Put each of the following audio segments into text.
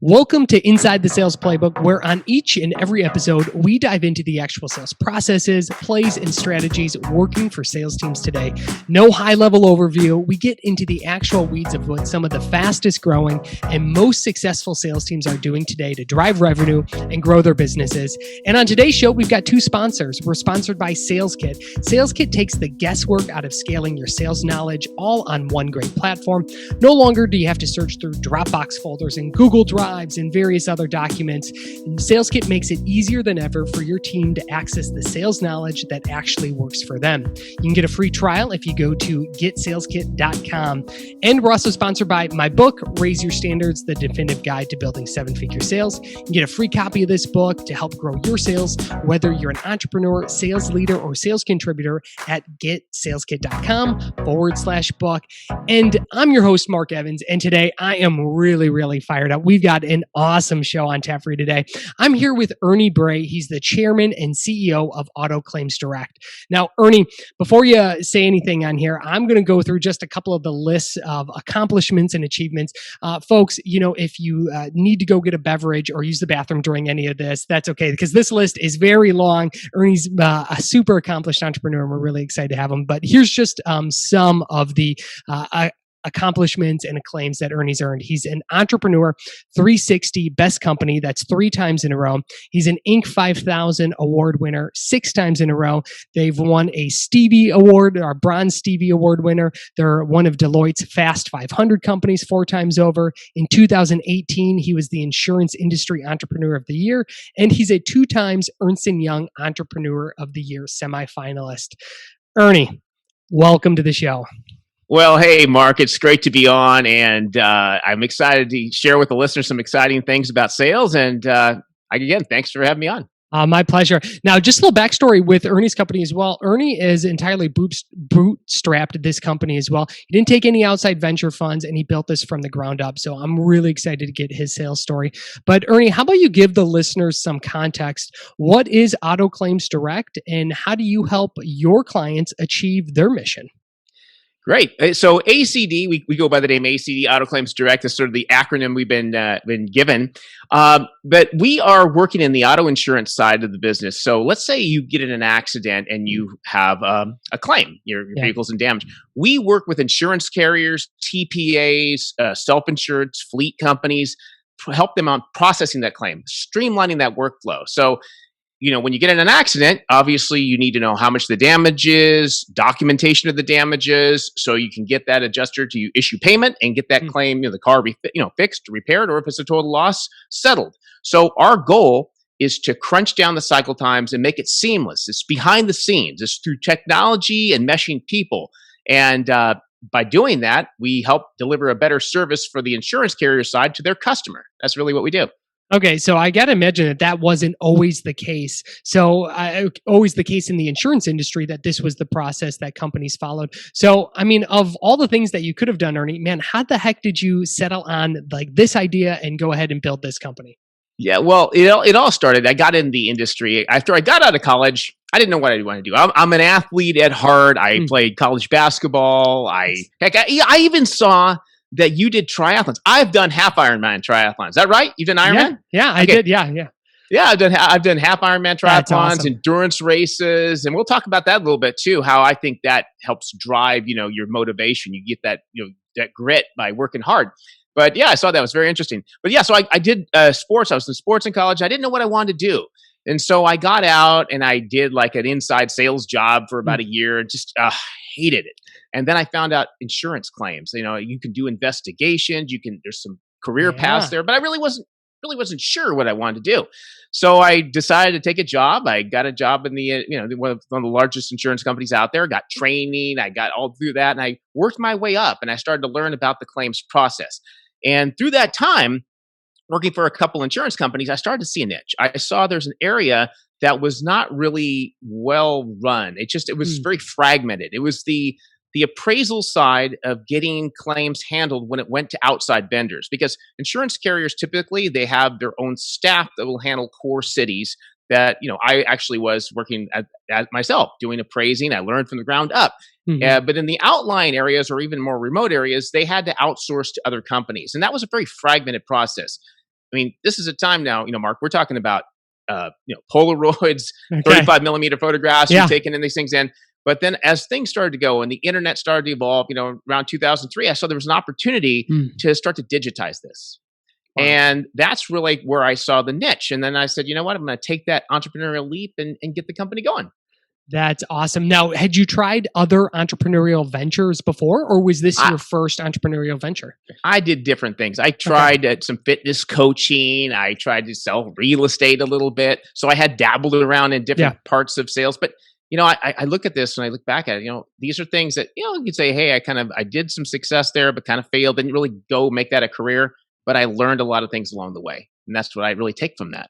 Welcome to Inside the Sales Playbook, where on each and every episode, we dive into the actual sales processes, plays, and strategies working for sales teams today. No high-level overview. We get into the actual weeds of what some of the fastest growing and most successful sales teams are doing today to drive revenue and grow their businesses. And on today's show, we've got two sponsors. We're sponsored by SalesKit. SalesKit takes the guesswork out of scaling your sales knowledge all on one great platform. No longer do you have to search through Dropbox folders and Google Drives and various other documents. And SalesKit makes it easier than ever for your team to access the sales knowledge that actually works for them. You can get a free trial if you go to getsaleskit.com. And we're also sponsored by my book, Raise Your Standards, the definitive guide to building seven-figure sales. You can get a free copy of this book to help grow your sales, whether you're an entrepreneur, sales leader, or sales contributor at getsaleskit.com/book. And I'm your host, Mark Evans. And today I am really fired up. We've got an awesome show on tap for you today. I'm here with Ernie Bray. He's the chairman and CEO of Auto Claims Direct. Now, Ernie, before you say anything on here, I'm going to go through just a couple of the lists of accomplishments and achievements. Folks, if you need to go get a beverage or use the bathroom during any of this, that's okay, because this list is very long. Ernie's a super accomplished entrepreneur, and we're really excited to have him. But here's just some of the accomplishments and acclaims that Ernie's earned. He's an Entrepreneur 360 Best Company. That's 3 times in a row. He's an Inc. 5000 award winner 6 times in a row. They've won a Stevie Award, or Bronze Stevie Award winner. They're one of Deloitte's Fast 500 companies 4 times over. In 2018, he was the Insurance Industry Entrepreneur of the Year, and he's a 2 times Ernst & Young Entrepreneur of the Year semifinalist. Ernie, welcome to the show. Well, hey, Mark, it's great to be on, and I'm excited to share with the listeners some exciting things about sales. And again, thanks for having me on. My pleasure. Now, just a little backstory with Ernie's company as well. Ernie is entirely bootstrapped this company as well. He didn't take any outside venture funds, and he built this from the ground up. So I'm really excited to get his sales story. But Ernie, how about you give the listeners some context? What is Auto Claims Direct, and how do you help your clients achieve their mission? Great. So ACD, we go by the name ACD, Auto Claims Direct, is sort of the acronym we've been given. But we are working in the auto insurance side of the business. So let's say you get in an accident and you have a claim, your vehicle's in damage. We work with insurance carriers, TPAs, self-insured fleet companies, help them on processing that claim, streamlining that workflow. So when you get in an accident, obviously you need to know how much the damage is, documentation of the damages, so you can get that adjuster to issue payment and get that claim, the car, fixed, repaired, or if it's a total loss, settled. So our goal is to crunch down the cycle times and make it seamless. It's behind the scenes. It's through technology and meshing people. And by doing that, we help deliver a better service for the insurance carrier side to their customer. That's really what we do. Okay, so I got to imagine that wasn't always the case. So always the case in the insurance industry that this was the process that companies followed. So, of all the things that you could have done, Ernie, man, how the heck did you settle on this idea and go ahead and build this company? Yeah, well, it all started. I got in the industry after I got out of college. I didn't know what I wanted to do. I'm an athlete at heart. I played college basketball. I even saw that you did triathlons. I've done half Ironman triathlons. Is that right? You've done Ironman? Yeah, I did. Yeah. Yeah, I've done half Ironman triathlons, awesome. Endurance races, and we'll talk about that a little bit too. How I think that helps drive your motivation. You get that that grit by working hard. But yeah, I saw that. It was very interesting. But yeah, so I did sports. I was in sports in college. I didn't know what I wanted to do. And so I got out and I did like an inside sales job for about a year and just hated it. And then I found out insurance claims. You can do investigations. There's some career paths there, but I really wasn't sure what I wanted to do. So I decided to take a job. I got a job in the one of the largest insurance companies out there. Got training. I got all through that, and I worked my way up. And I started to learn about the claims process. And through that time, working for a couple insurance companies, I started to see a niche. I saw there's an area that was not really well run. It was very fragmented. It was the appraisal side of getting claims handled when it went to outside vendors, because insurance carriers typically they have their own staff that will handle core cities that I actually was working at myself doing appraising. I learned from the ground up. But in the outlying areas or even more remote areas, they had to outsource to other companies, and that was a very fragmented process. I mean, this is a time now, Mark, we're talking about, Polaroids, Okay. 35 millimeter photographs, Yeah. you're taking in these things in. But then as things started to go and the internet started to evolve, around 2003, I saw there was an opportunity to start to digitize this. Wow. And that's really where I saw the niche. And then I said, you know what, I'm going to take that entrepreneurial leap and get the company going. That's awesome. Now, had you tried other entrepreneurial ventures before, or was this your first entrepreneurial venture? I did different things. I tried some fitness coaching. I tried to sell real estate a little bit. So I had dabbled around in different parts of sales. But, I look at this and I look back at it, these are things that, you could say, hey, I did some success there, but kind of failed. Didn't really go make that a career. But I learned a lot of things along the way. And that's what I really take from that.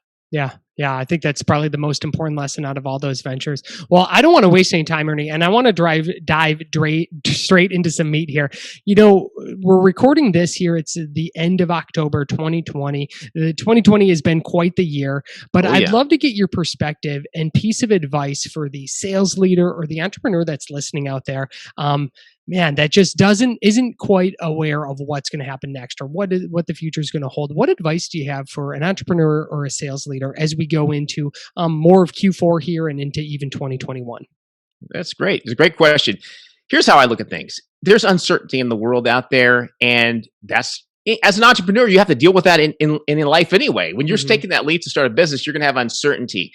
Yeah, I think that's probably the most important lesson out of all those ventures. Well, I don't want to waste any time, Ernie, and I want to dive straight into some meat here. We're recording this here. It's the end of October 2020. 2020 has been quite the year, but I'd love to get your perspective and piece of advice for the sales leader or the entrepreneur that's listening out there. That just isn't quite aware of what's going to happen next or what the future is going to hold. What advice do you have for an entrepreneur or a sales leader as we go into more of Q4 here and into even 2021? That's great. It's a great question. Here's how I look at things. There's uncertainty in the world out there, and that's, as an entrepreneur, you have to deal with that in life anyway. When you're taking that leap to start a business, you're going to have uncertainty.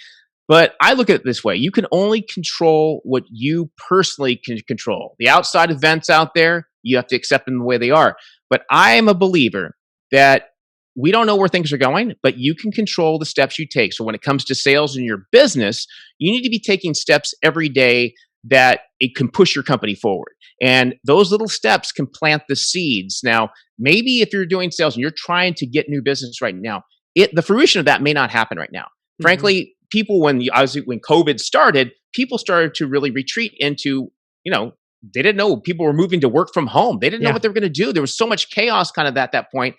But I look at it this way. You can only control what you personally can control. The outside events out there, you have to accept them the way they are. But I am a believer that we don't know where things are going, but you can control the steps you take. So when it comes to sales in your business, you need to be taking steps every day that it can push your company forward. And those little steps can plant the seeds. Now, maybe if you're doing sales and you're trying to get new business right now, the fruition of that may not happen right now. Frankly, people, when COVID started, people started to really retreat into, they didn't know people were moving to work from home. They didn't know what they were going to do. There was so much chaos kind of at that point.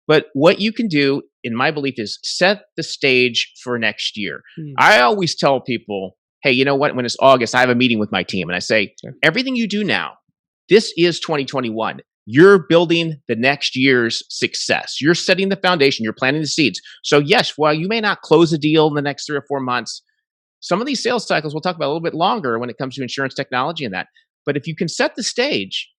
But what you can do, in my belief, is set the stage for next year. I always tell people, hey, you know what? When it's August, I have a meeting with my team and I say, everything you do now, this is 2021. You're building the next year's success. You're setting the foundation. You're planting the seeds. So yes, while you may not close a deal in the next 3 or 4 months, some of these sales cycles we'll talk about a little bit longer when it comes to insurance technology and that. But if you can set the stage,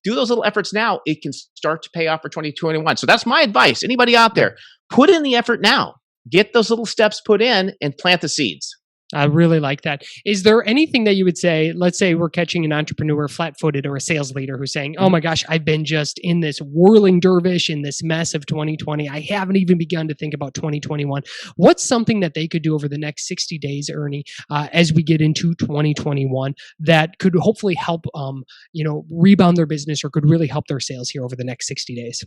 do those little efforts now, it can start to pay off for 2021. So that's my advice. Anybody out there, put in the effort now. Get those little steps put in and plant the seeds. I really like that. Is there anything that you would say, let's say we're catching an entrepreneur flat-footed or a sales leader who's saying, oh my gosh, I've been just in this whirling dervish in this mess of 2020. I haven't even begun to think about 2021. What's something that they could do over the next 60 days, Ernie, as we get into 2021 that could hopefully help, rebound their business or could really help their sales here over the next 60 days?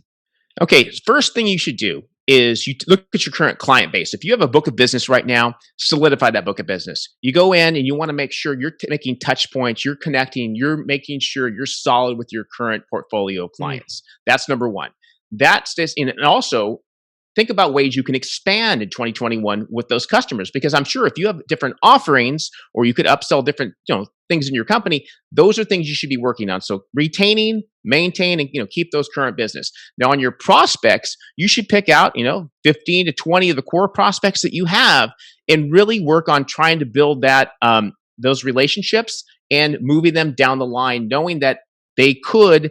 Okay, first thing you should do is you look at your current client base. If you have a book of business right now, solidify that book of business. You go in and you want to make sure you're making touch points, you're connecting, you're making sure you're solid with your current portfolio of clients. That's number one. That stays in, and also think about ways you can expand in 2021 with those customers, because I'm sure if you have different offerings or you could upsell different things in your company, those are things you should be working on. So retaining, maintain, and keep those current business. Now on your prospects, you should pick out 15 to 20 of the core prospects that you have and really work on trying to build that those relationships and moving them down the line, knowing that they could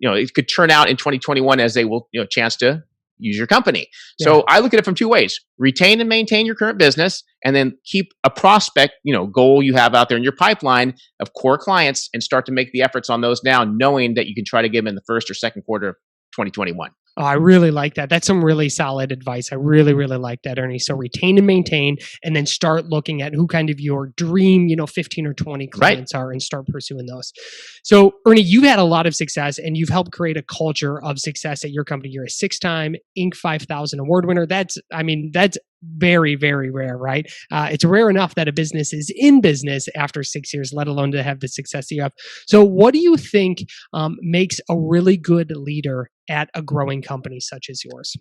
it could turn out in 2021 as they will chance to use your company. So I look at it from two ways: retain and maintain your current business, and then keep a prospect, goal you have out there in your pipeline of core clients and start to make the efforts on those now, knowing that you can try to get them in the first or second quarter of 2021. Oh, I really like that. That's some really solid advice. I really, really like that, Ernie. So retain and maintain, and then start looking at who kind of your dream, 15 or 20 clients are, and start pursuing those. So Ernie, you've had a lot of success and you've helped create a culture of success at your company. You're a 6-time Inc. 5000 award winner. That's very, very rare, right? It's rare enough that a business is in business after 6 years, let alone to have the success that you have. So what do you think makes a really good leader at a growing company such as yours?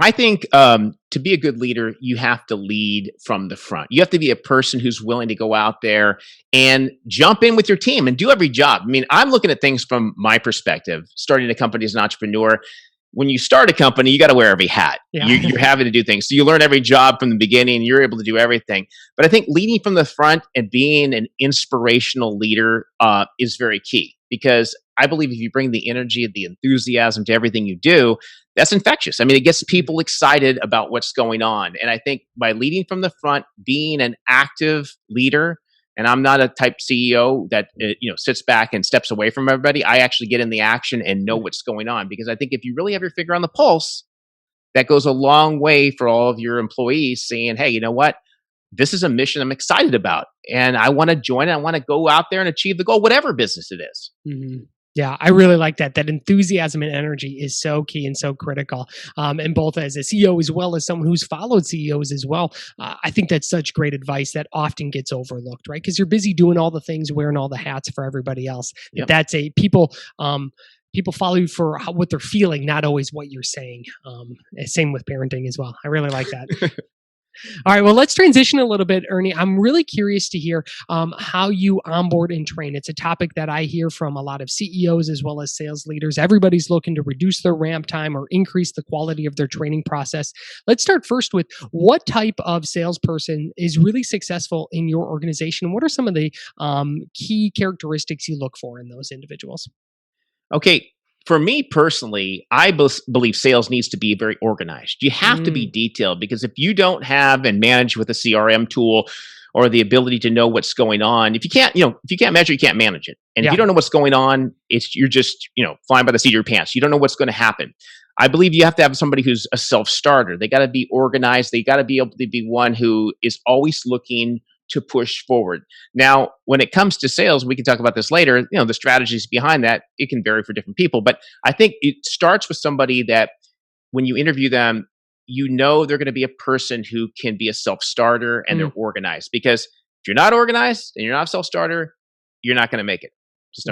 I think to be a good leader, you have to lead from the front. You have to be a person who's willing to go out there and jump in with your team and do every job. I mean, I'm looking at things from my perspective, starting a company as an entrepreneur. when you start a company, you got to wear every hat. Yeah. You're having to do things. So you learn every job from the beginning. You're able to do everything. But I think leading from the front and being an inspirational leader is very key, because I believe if you bring the energy, the enthusiasm to everything you do, that's infectious. I mean, it gets people excited about what's going on. And I think by leading from the front, being an active leader, and I'm not a type CEO that sits back and steps away from everybody. I actually get in the action and know what's going on, because I think if you really have your finger on the pulse, that goes a long way for all of your employees saying, hey, you know what? This is a mission I'm excited about, and I want to join it. I want to go out there and achieve the goal, whatever business it is. Mm-hmm. Yeah, I really like that. That enthusiasm and energy is so key and so critical. And both as a CEO as well as someone who's followed CEOs as well, I think that's such great advice that often gets overlooked, right? Because you're busy doing all the things, wearing all the hats for everybody else. Yep. That's people follow you for what they're feeling, not always what you're saying. Same with parenting as well. I really like that. All right, well, let's transition a little bit, Ernie. I'm really curious to hear how you onboard and train. It's a topic that I hear from a lot of CEOs as well as sales leaders. Everybody's looking to reduce their ramp time or increase the quality of their training process. Let's start first with what type of salesperson is really successful in your organization? What are some of the key characteristics you look for in those individuals? Okay. For me personally, I believe sales needs to be very organized. You have to be detailed, because if you don't have and manage with a CRM tool or the ability to know what's going on, if you can't measure, you can't manage it. And if you don't know what's going on, you're just, flying by the seat of your pants. You don't know what's going to happen. I believe you have to have somebody who's a self-starter. They got to be organized. They got to be able to be one who is always looking to push forward. Now, when it comes to sales, we can talk about this later. The strategies behind that, it can vary for different people. But I think it starts with somebody that when you interview them, they're going to be a person who can be a self-starter and they're organized. Because if you're not organized and you're not a self-starter, you're not going to make it.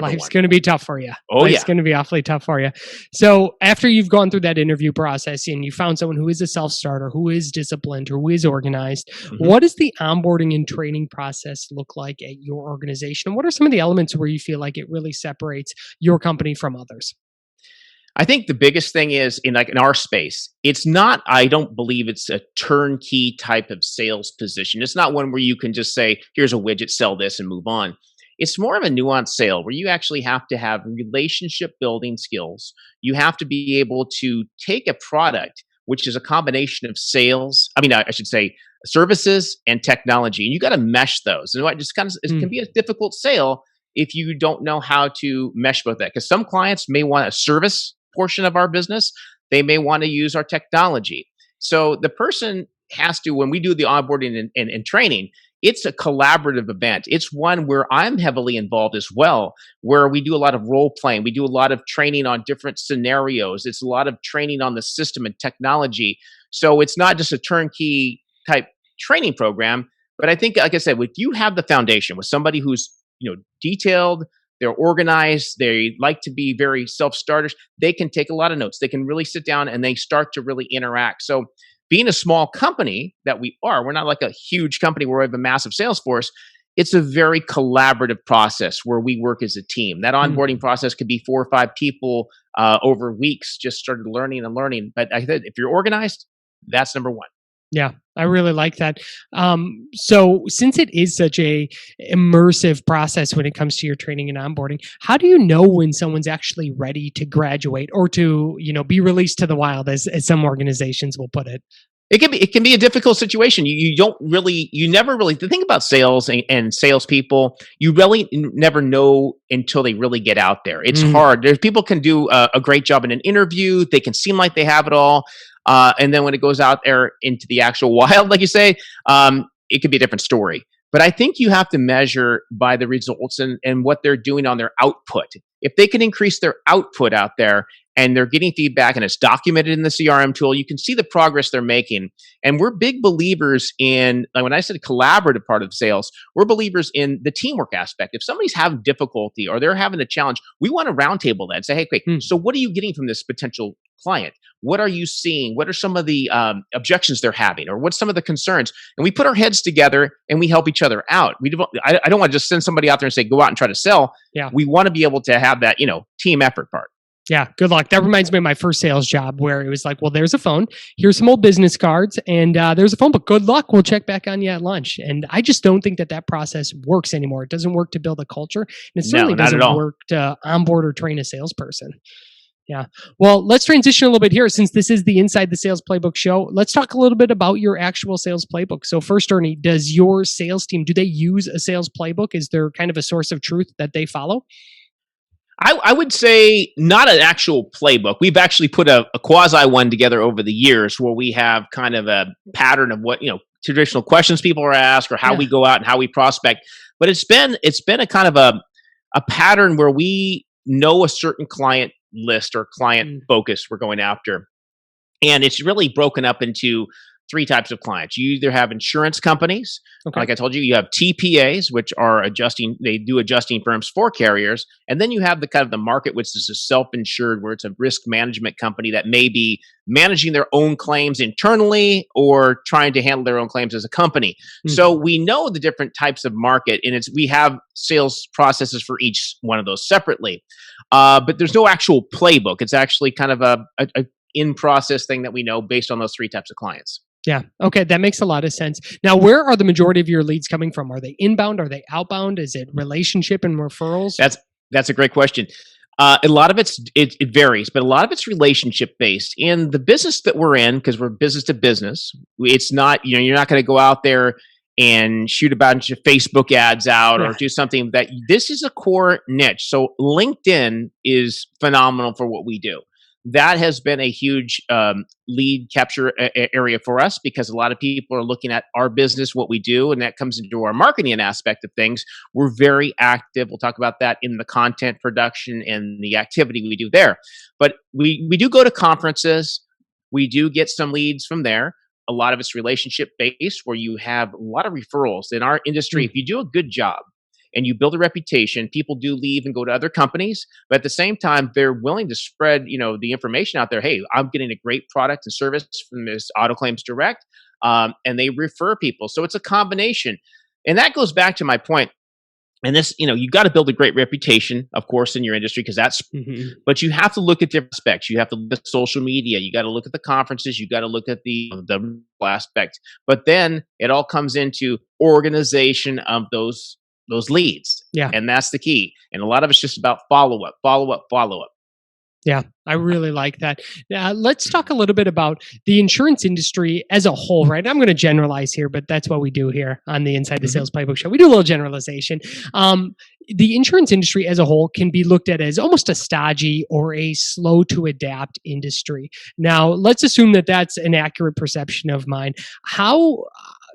Life's going to be tough for you. Oh, Life's going to be awfully tough for you. So after you've gone through that interview process and you found someone who is a self-starter, who is disciplined, who is organized, what does the onboarding and training process look like at your organization? What are some of the elements where you feel like it really separates your company from others? I think the biggest thing is in our space, I don't believe it's a turnkey type of sales position. It's not one where you can just say, here's a widget, sell this and move on. It's more of a nuanced sale where you actually have to have relationship building skills. You have to be able to take a product, which is a combination of I should say services and technology, and you got to mesh those. And it can be a difficult sale if you don't know how to mesh both that. Because some clients may want a service portion of our business. They may want to use our technology. So the person has to, when we do the onboarding and training, it's a collaborative event. It's one where I'm heavily involved as well, where we do a lot of role playing. We do a lot of training on different scenarios. It's a lot of training on the system and technology. So it's not just a turnkey type training program. But I think, like I said, if you have the foundation with somebody who's detailed, they're organized, they like to be very self-starters, they can take a lot of notes. They can really sit down and they start to really interact. So being a small company that we're not like a huge company where we have a massive sales force. It's a very collaborative process where we work as a team. That onboarding process could be 4 or 5 people over weeks, just started learning and learning. But I said, if you're organized, that's number one. Yeah, I really like that. So since it is such a immersive process when it comes to your training and onboarding, how do you know when someone's actually ready to graduate or to, be released to the wild, as some organizations will put it? It can be a difficult situation. You never really, the thing about sales and salespeople, you really never know until they really get out there. It's hard. People can do a great job in an interview. They can seem like they have it all. And then when it goes out there into the actual wild, like you say, it could be a different story. But I think you have to measure by the results and what they're doing on their output. If they can increase their output out there and they're getting feedback and it's documented in the CRM tool, you can see the progress they're making. And we're big believers in, like when I said collaborative part of sales, we're believers in the teamwork aspect. If somebody's having difficulty or they're having a challenge, we want to roundtable that and say, hey, okay, so what are you getting from this potential client? What are you seeing? What are some of the objections they're having? Or what's some of the concerns? And we put our heads together and we help each other out. I don't want to just send somebody out there and say, go out and try to sell. Yeah. We want to be able to have that, team effort part. Yeah, good luck. That reminds me of my first sales job where it was like, well, there's a phone, here's some old business cards, and there's a phone, but good luck. We'll check back on you at lunch. And I just don't think that process works anymore. It doesn't work to build a culture, and it No, certainly not at doesn't all. work to onboard or train a salesperson. Yeah. Well, let's transition a little bit here since this is the Inside the Sales Playbook show. Let's talk a little bit about your actual sales playbook. So first, Ernie, does your sales team, do they use a sales playbook? Is there kind of a source of truth that they follow? I would say not an actual playbook. We've actually put a quasi one together over the years where we have kind of a pattern of what, traditional questions people are asked or how Yeah. we go out and how we prospect. But it's been a kind of a pattern where we know a certain client list or client focus we're going after. And it's really broken up into three types of clients. You either have insurance companies, Okay. like I told you, you have TPAs, which are they do adjusting firms for carriers. And then you have the kind of the market, which is a self-insured, where it's a risk management company that may be managing their own claims internally or trying to handle their own claims as a company. So we know the different types of market, and we have sales processes for each one of those separately. But there's no actual playbook. It's actually kind of a in-process thing that we know based on those three types of clients. Yeah. Okay. That makes a lot of sense. Now, where are the majority of your leads coming from? Are they inbound? Are they outbound? Is it relationship and referrals? That's a great question. A lot of it varies, but a lot of it's relationship based. In the business that we're in, because we're business to business, it's not, you're not going to go out there and shoot a bunch of Facebook ads out or do something that this is a core niche. So LinkedIn is phenomenal for what we do. That has been a huge lead capture area for us because a lot of people are looking at our business, what we do, and that comes into our marketing aspect of things. We're very active. We'll talk about that in the content production and the activity we do there. But we do go to conferences. We do get some leads from there. A lot of it's relationship based where you have a lot of referrals. In our industry, if you do a good job, and you build a reputation, people do leave and go to other companies, but at the same time, they're willing to spread, the information out there. Hey, I'm getting a great product and service from this Auto Claims Direct, and they refer people. So it's a combination, and that goes back to my point. And this, you got to build a great reputation, of course, in your industry because that's. But you have to look at different aspects. You have to look at social media. You got to look at the conferences. You got to look at the aspect. But then it all comes into organization of those leads. Yeah. And that's the key. And a lot of it's just about follow up. Yeah, I really like that. Let's talk a little bit about the insurance industry as a whole, right? I'm going to generalize here, but that's what we do here on the Inside the Sales Playbook show. We do a little generalization. The insurance industry as a whole can be looked at as almost a stodgy or a slow to adapt industry. Now, let's assume that that's an accurate perception of mine. How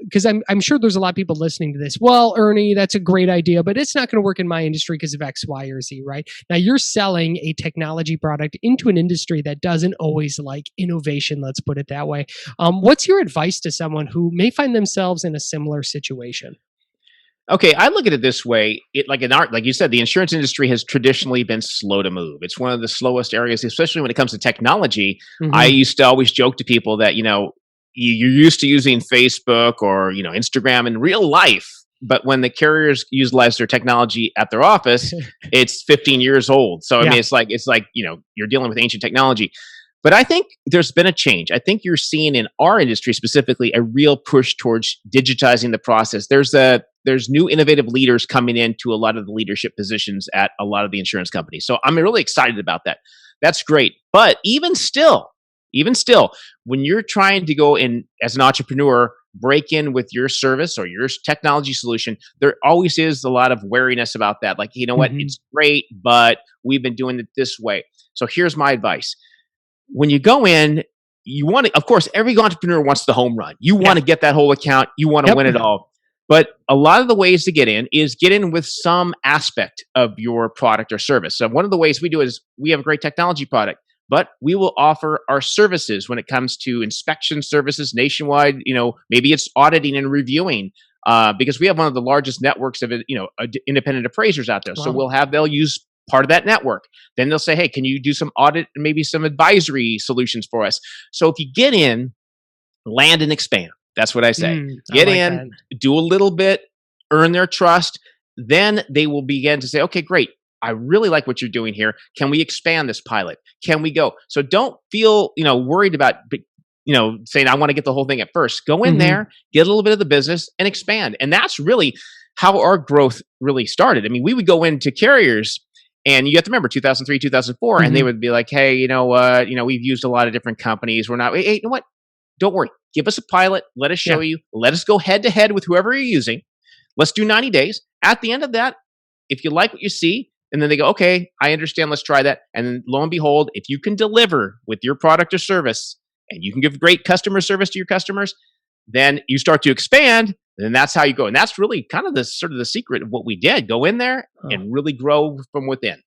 because I'm sure there's a lot of people listening to this. Well, Ernie, that's a great idea, but it's not going to work in my industry because of X, Y, or Z, right? Now you're selling a technology product into an industry that doesn't always like innovation, let's put it that way. What's your advice to someone who may find themselves in a similar situation? Okay, I look at it this way. Like you said, the insurance industry has traditionally been slow to move. It's one of the slowest areas, especially when it comes to technology. I used to always joke to people that, you're used to using Facebook or Instagram in real life, but when the carriers utilize their technology at their office, it's 15 years old. So I mean, it's like you're dealing with ancient technology. But I think there's been a change. I think you're seeing in our industry specifically a real push towards digitizing the process. There's new innovative leaders coming into a lot of the leadership positions at a lot of the insurance companies. So I'm really excited about that. That's great. But even still, when you're trying to go in as an entrepreneur, break in with your service or your technology solution, there always is a lot of wariness about that. Like, what, it's great, but we've been doing it this way. So here's my advice. When you go in, you want to, of course, every entrepreneur wants the home run. You want to get that whole account. You want to win it all. But a lot of the ways to get in with some aspect of your product or service. So one of the ways we do is we have a great technology product, but we will offer our services when it comes to inspection services nationwide. Maybe it's auditing and reviewing because we have one of the largest networks of independent appraisers out there. Wow. So they'll use part of that network. Then they'll say, hey, can you do some audit and maybe some advisory solutions for us? So if you get in, land and expand. That's what I say. Get in, do a little bit, earn their trust. Then they will begin to say, okay, great. I really like what you're doing here. Can we expand this pilot? Can we go? So don't feel, worried about, saying, I want to get the whole thing at first. Go in Hmm. there, get a little bit of the business and expand. And that's really how our growth really started. I mean, we would go into carriers and you have to remember 2003, 2004, and they Hmm. would be like, hey, you know what? We've used a lot of different companies. We're not, hey, you know what? Don't worry. Give us a pilot. Let us show Yeah. you. Let us go head to head with whoever you're using. Let's do 90 days. At the end of that, if you like what you see, and then they go, okay, I understand. Let's try that. And then lo and behold, if you can deliver with your product or service and you can give great customer service to your customers, then you start to expand. And then that's how you go. And that's really kind of the sort of the secret of what we did. Go in there Oh. and really grow from within.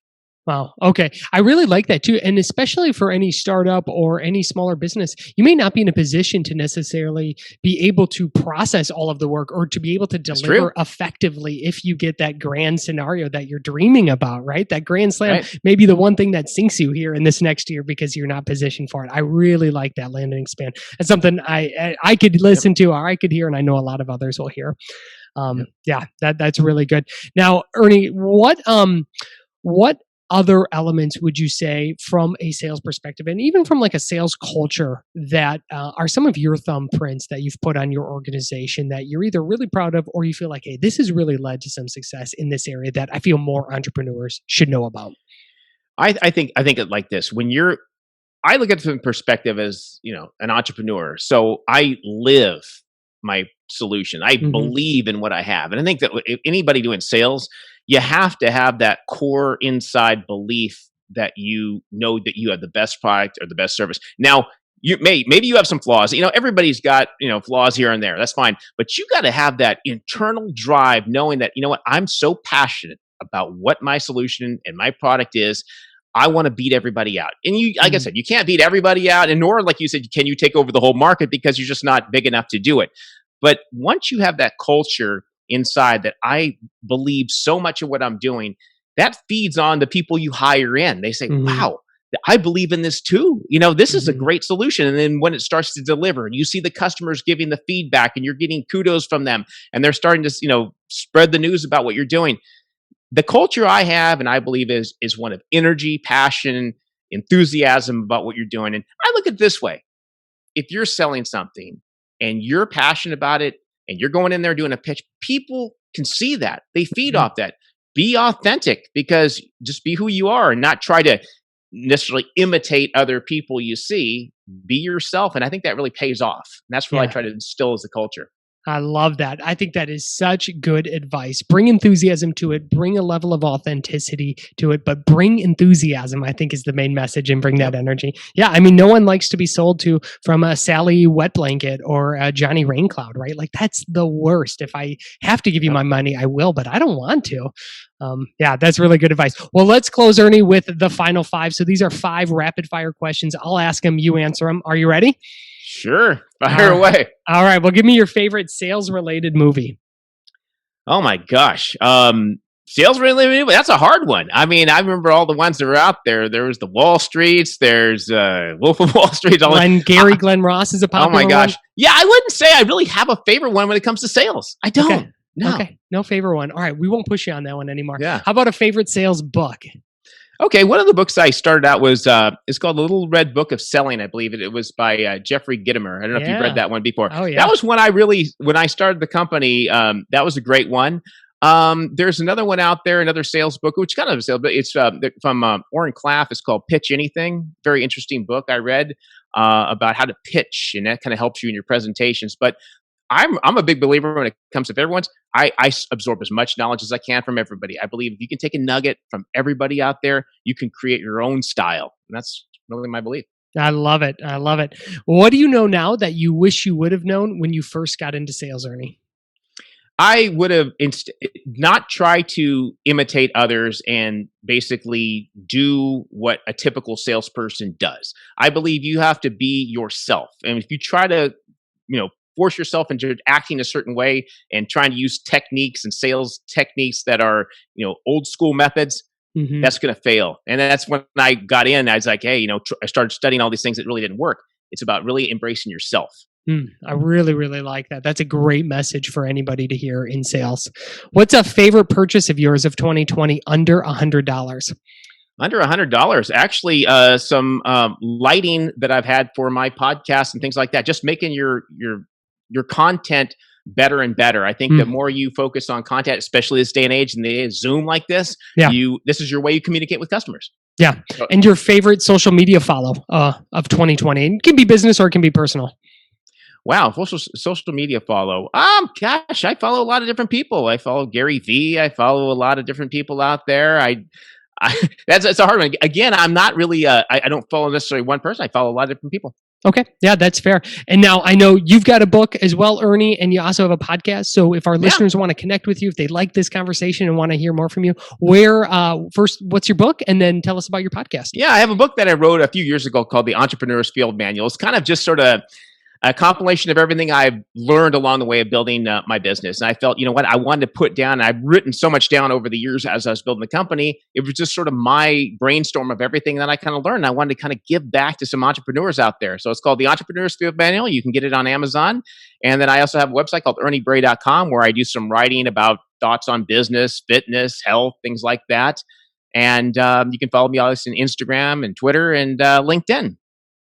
Wow. Okay. I really like that too. And especially for any startup or any smaller business, you may not be in a position to necessarily be able to process all of the work or to be able to That's true. deliver effectively if you get that grand scenario that you're dreaming about, right? That grand slam Right. may be the one thing that sinks you here in this next year because you're not positioned for it. I really like that land and expand. It's something I could Yep. listen to or I could hear, and I know a lot of others will hear. Yep. Yeah, that's really good. Now, Ernie, what other elements would you say from a sales perspective and even from like a sales culture that are some of your thumbprints that you've put on your organization that you're either really proud of or you feel like, hey, this has really led to some success in this area that I feel more entrepreneurs should know about? I think it like this. I look at it from perspective as, an entrepreneur. So I live my solution. I Hmm. believe in what I have. And I think that if anybody doing sales, you have to have that core inside belief that you know that you have the best product or the best service. Now, maybe you have some flaws. Everybody's got, flaws here and there. That's fine. But you got to have that internal drive knowing that, what, I'm so passionate about what my solution and my product is. I want to beat everybody out. And like I Hmm. said, you can't beat everybody out. And nor, like you said, can you take over the whole market because you're just not big enough to do it. But once you have that culture inside that I believe so much of what I'm doing, that feeds on the people you hire in. They say, Hmm. wow, I believe in this too. This is a Hmm. great solution. And then when it starts to deliver and you see the customers giving the feedback and you're getting kudos from them and they're starting to, spread the news about what you're doing, the culture I have and I believe is one of energy, passion, enthusiasm about what you're doing. And I look at it this way. If you're selling something and you're passionate about it and you're going in there doing a pitch, people can see that. They feed Hmm. off that. Be authentic because just be who you are and not try to necessarily imitate other people you see. Be yourself. And I think that really pays off. And that's what I Yeah. try to instill as a culture. I love that. I think that is such good advice. Bring enthusiasm to it, bring a level of authenticity to it, but bring enthusiasm, I think is the main message, and bring that Yep. energy. Yeah, I mean, no one likes to be sold to from a Sally Wet Blanket or a Johnny Raincloud, right? Like, that's the worst. If I have to give you Yep. my money, I will, but I don't want to. Yeah, that's really good advice. Well, let's close, Ernie, with the final five. So these are five rapid fire questions. I'll ask them, you answer them. Are you ready? Sure. All Fire right. away. All right. Well, give me your favorite sales related movie. Oh my gosh. Sales related, that's a hard one. I mean, I remember all the ones that were out there. There was the Wall Streets. There's Wolf of Wall Street. All Glenn Ross is a oh my popular one. gosh. Yeah, I wouldn't say I really have a favorite one when it comes to sales. I Okay. don't. No. Okay. No favorite one. All right. We won't push you on that one anymore. Yeah. How about a favorite sales book? Okay. One of the books I started out was it's called The Little Red Book of Selling. I believe it was by Jeffrey Gitomer. I don't know if you've read Yeah. that one before. Oh, yeah. That was one when I started the company. That was a great one. There's another one out there, another sales book, which kind of a sales, but it's from Orrin Claff. It's called Pitch Anything. Very interesting book I read about how to pitch, and that kind of helps you in your presentations. But I'm a big believer when it comes to everyone's. I absorb as much knowledge as I can from everybody. I believe if you can take a nugget from everybody out there, you can create your own style. And that's really my belief. I love it. I love it. What do you know now that you wish you would have known when you first got into sales, Ernie? I would have not try to imitate others and basically do what a typical salesperson does. I believe you have to be yourself. And if you try to, force yourself into acting a certain way and trying to use techniques and sales techniques that are, old school methods, Hmm. that's going to fail. And that's when I got in. I was like, hey, I started studying all these things that really didn't work. It's about really embracing yourself. I really, really like that. That's a great message for anybody to hear in sales. What's a favorite purchase of yours of 2020 under $100? Under $100, actually, some lighting that I've had for my podcast and things like that. Just making your content better and better. I think the more you focus on content, especially this day and age, and the Zoom like this, this is your way you communicate with customers. Yeah. So, and your favorite social media follow of 2020? It can be business or it can be personal. Wow, social media follow. Gosh, I follow a lot of different people. I follow Gary Vee. I follow a lot of different people out there. That's a hard one. Again, I'm not really. I don't follow necessarily one person. I follow a lot of different people. Okay, yeah, that's fair. And now I know you've got a book as well, Ernie, and you also have a podcast. So if our listeners want to connect with you, if they like this conversation and want to hear more from you, where first, what's your book, and then tell us about your podcast? Yeah, I have a book that I wrote a few years ago called The Entrepreneur's Field Manual. It's kind of just sort of a compilation of everything I've learned along the way of building my business. And I felt, you know what, I wanted to put down, I've written so much down over the years as I was building the company. It was just sort of my brainstorm of everything that I kind of learned. I wanted to kind of give back to some entrepreneurs out there. So it's called The Entrepreneur's Field Manual. You can get it on Amazon. And then I also have a website called erniebray.com where I do some writing about thoughts on business, fitness, health, things like that. And you can follow me on Instagram and Twitter and LinkedIn.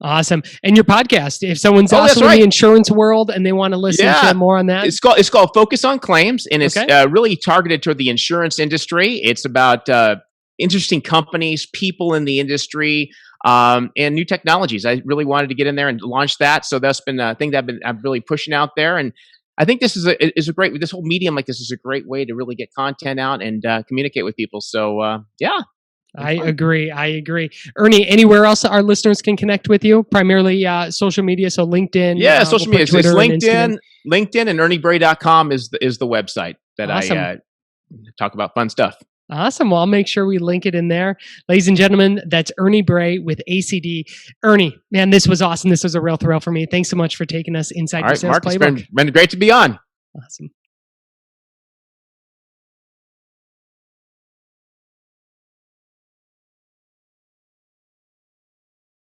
Awesome. And your podcast, if someone's also in the insurance world and they want to listen to more on that. It's called Focus on Claims, and it's really targeted toward the insurance industry. It's about interesting companies, people in the industry, and new technologies. I really wanted to get in there and launch that. So that's been a thing that I'm really pushing out there. And I think this is a great, this whole medium like this is a great way to really get content out and communicate with people. So yeah. I agree. Ernie, anywhere else our listeners can connect with you? Primarily social media, so LinkedIn. Yeah, social media. It's LinkedIn and erniebray.com is the website that I talk about fun stuff. Awesome. Well, I'll make sure we link it in there. Ladies and gentlemen, that's Ernie Bray with ACD. Ernie, man, this was awesome. This was a real thrill for me. Thanks so much for taking us inside the Sales Playbook. It's been great to be on. Awesome.